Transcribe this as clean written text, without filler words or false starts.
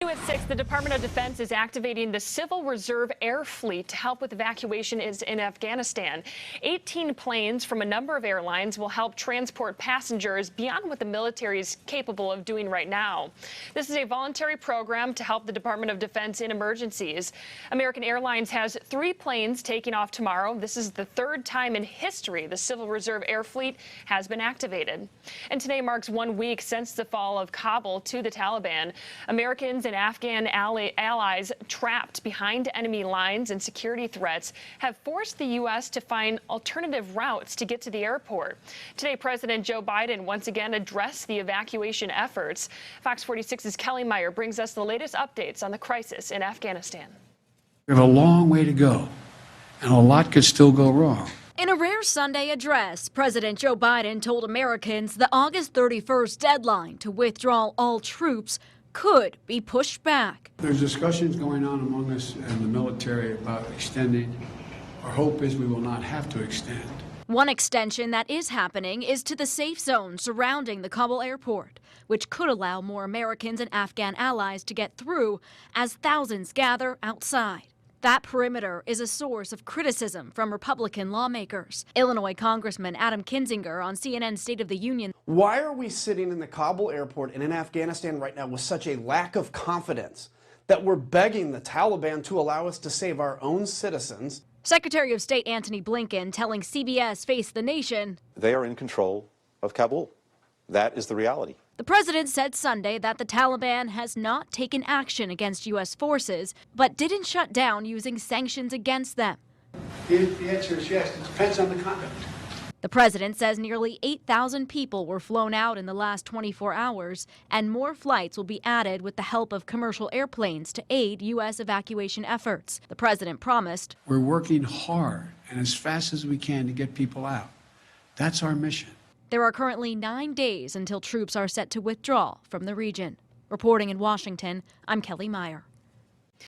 At 6, the Department of Defense is activating the Civil Reserve Air Fleet to help with evacuation in Afghanistan. 18 planes from a number of airlines will help transport passengers beyond what the military is capable of doing right now. This is a voluntary program to help the Department of Defense in emergencies. American Airlines has 3 planes taking off tomorrow. This is the 3rd time in history the Civil Reserve Air Fleet has been activated. And today marks 1 week since the fall of Kabul to the Taliban. Americans and Afghan allies trapped behind enemy lines and security threats have forced the U.S. to find alternative routes to get to the airport. Today, President Joe Biden once again addressed the evacuation efforts. Fox 46's Kelly Meyer brings us the latest updates on the crisis in Afghanistan. We have a long way to go, and a lot could still go wrong. In a rare Sunday address, President Joe Biden told Americans the August 31st deadline to withdraw all troops could be pushed back. There's discussions going on among us and the military about extending. Our hope is we will not have to extend. One extension that is happening is to the safe zone surrounding the Kabul airport, which could allow more Americans and Afghan allies to get through as thousands gather outside. That perimeter is a source of criticism from Republican lawmakers. Illinois Congressman Adam Kinzinger on CNN's State of the Union. Why are we sitting in the Kabul airport and in Afghanistan right now with such a lack of confidence that we're begging the Taliban to allow us to save our own citizens? Secretary of State Antony Blinken telling CBS Face the Nation, they are in control of Kabul. That is the reality. The president said Sunday that the Taliban has not taken action against U.S. forces, but didn't shut down using sanctions against them. The answer is yes. It depends on the conduct. The president says nearly 8,000 people were flown out in the last 24 hours, and more flights will be added with the help of commercial airplanes to aid U.S. evacuation efforts. The president promised, we're working hard and as fast as we can to get people out. That's our mission. There are currently 9 days until troops are set to withdraw from the region. Reporting in Washington, I'm Kelly Meyer.